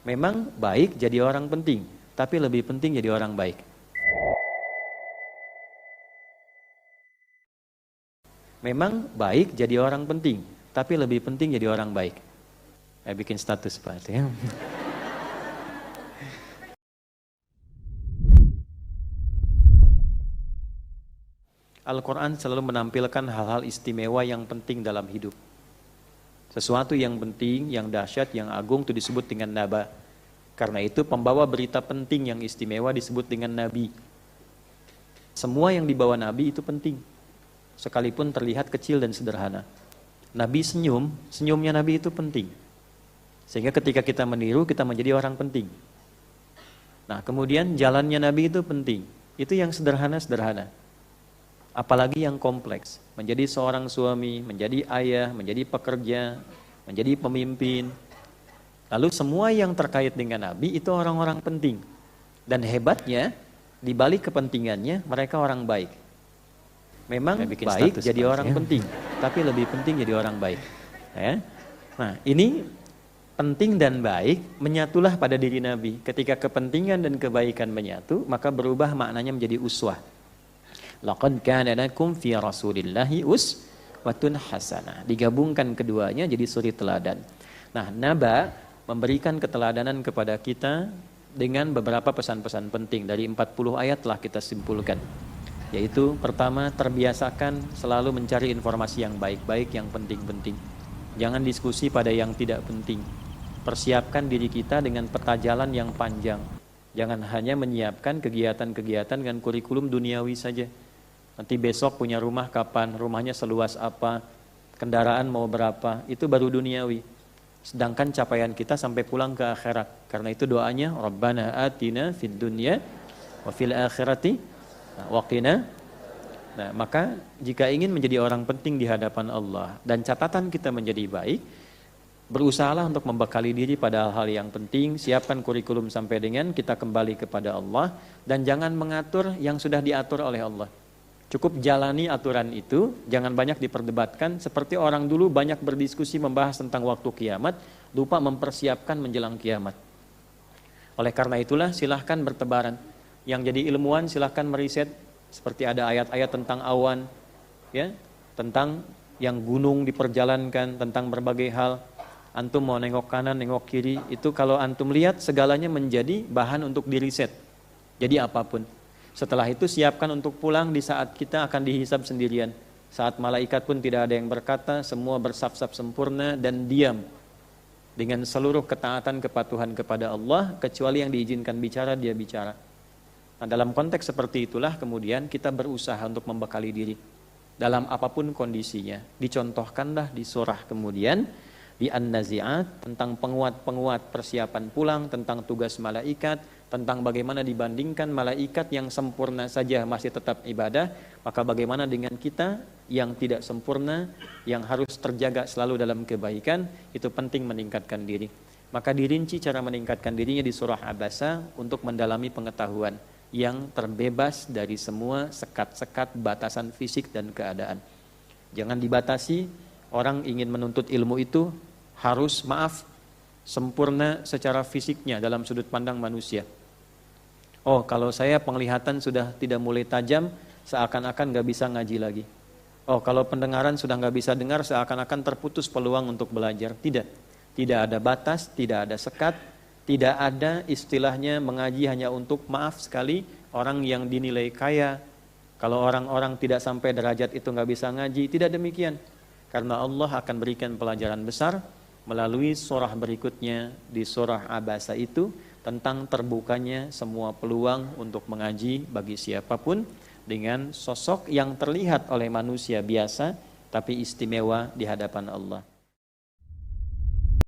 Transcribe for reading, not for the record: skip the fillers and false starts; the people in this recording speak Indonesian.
Memang baik jadi orang penting, tapi lebih penting jadi orang baik. Memang baik jadi orang penting, tapi lebih penting jadi orang baik. Saya bikin status Pak ya. Al-Quran selalu menampilkan hal-hal istimewa yang penting dalam hidup. Sesuatu yang penting, yang dahsyat, yang agung itu disebut dengan naba. Karena itu pembawa berita penting yang istimewa disebut dengan nabi. Semua yang dibawa nabi itu penting, sekalipun terlihat kecil dan sederhana. Nabi senyum, senyumnya nabi itu penting. Sehingga ketika kita meniru, kita menjadi orang penting. Nah kemudian jalannya nabi itu penting. Itu yang sederhana-sederhana. Apalagi yang kompleks, menjadi seorang suami, menjadi ayah, menjadi pekerja, menjadi pemimpin. Lalu semua yang terkait dengan Nabi itu orang-orang penting. Dan hebatnya, di balik kepentingannya, mereka orang baik. Memang baik jadi orang penting, tapi lebih penting jadi orang baik. Ya. Nah ini penting dan baik menyatulah pada diri Nabi. Ketika kepentingan dan kebaikan menyatu, maka berubah maknanya menjadi uswah. Laqad kana lakum fi Rasulillahi uswatun hasanah. Digabungkan keduanya jadi suri teladan. Nah, naba memberikan keteladanan kepada kita dengan beberapa pesan-pesan penting. Dari 40 ayat telah kita simpulkan. Yaitu pertama, terbiasakan selalu mencari informasi yang baik-baik, yang penting-penting. Jangan diskusi pada yang tidak penting. Persiapkan diri kita dengan peta jalan yang panjang. Jangan hanya menyiapkan kegiatan-kegiatan dengan kurikulum duniawi saja. Nanti besok punya rumah kapan, rumahnya seluas apa, kendaraan mau berapa, itu baru duniawi. Sedangkan capaian kita sampai pulang ke akhirat. Karena itu doanya, Rabbana atina fid dunya wa fil akhirati wa qina. Nah, maka jika ingin menjadi orang penting di hadapan Allah dan catatan kita menjadi baik, berusahalah untuk membekali diri pada hal-hal yang penting, siapkan kurikulum sampai dengan kita kembali kepada Allah, dan jangan mengatur yang sudah diatur oleh Allah. Cukup jalani aturan itu, jangan banyak diperdebatkan, seperti orang dulu banyak berdiskusi membahas tentang waktu kiamat, lupa mempersiapkan menjelang kiamat. Oleh karena itulah silahkan bertebaran. Yang jadi ilmuwan silahkan meriset, seperti ada ayat-ayat tentang awan, ya, tentang yang gunung diperjalankan, tentang berbagai hal. Antum mau nengok kanan, nengok kiri, itu kalau antum lihat segalanya menjadi bahan untuk diriset. Jadi apapun. Setelah itu siapkan untuk pulang di saat kita akan dihisab sendirian. Saat malaikat pun tidak ada yang berkata, semua bersaf-saf sempurna dan diam. Dengan seluruh ketaatan kepatuhan kepada Allah, kecuali yang diizinkan bicara, dia bicara. Nah dalam konteks seperti itulah kemudian kita berusaha untuk membekali diri. Dalam apapun kondisinya. Dicontohkanlah di surah kemudian, di An-Nazi'at, tentang penguat-penguat persiapan pulang, tentang tugas malaikat, tentang bagaimana dibandingkan malaikat yang sempurna saja masih tetap ibadah, maka bagaimana dengan kita yang tidak sempurna, yang harus terjaga selalu dalam kebaikan, itu penting meningkatkan diri. Maka dirinci cara meningkatkan dirinya di surah Abasa untuk mendalami pengetahuan yang terbebas dari semua sekat-sekat batasan fisik dan keadaan. Jangan dibatasi, orang ingin menuntut ilmu itu harus sempurna secara fisiknya dalam sudut pandang manusia. Oh, kalau saya penglihatan sudah tidak mulai tajam, seakan-akan gak bisa ngaji lagi. Oh, kalau pendengaran sudah gak bisa dengar, seakan-akan terputus peluang untuk belajar. Tidak. Tidak ada batas, tidak ada sekat, tidak ada istilahnya mengaji hanya untuk sekali, orang yang dinilai kaya. Kalau orang-orang tidak sampai derajat itu gak bisa ngaji, tidak demikian. Karena Allah akan berikan pelajaran besar melalui surah berikutnya di surah Abasa itu, tentang terbukanya semua peluang untuk mengaji bagi siapapun dengan sosok yang terlihat oleh manusia biasa tapi istimewa di hadapan Allah.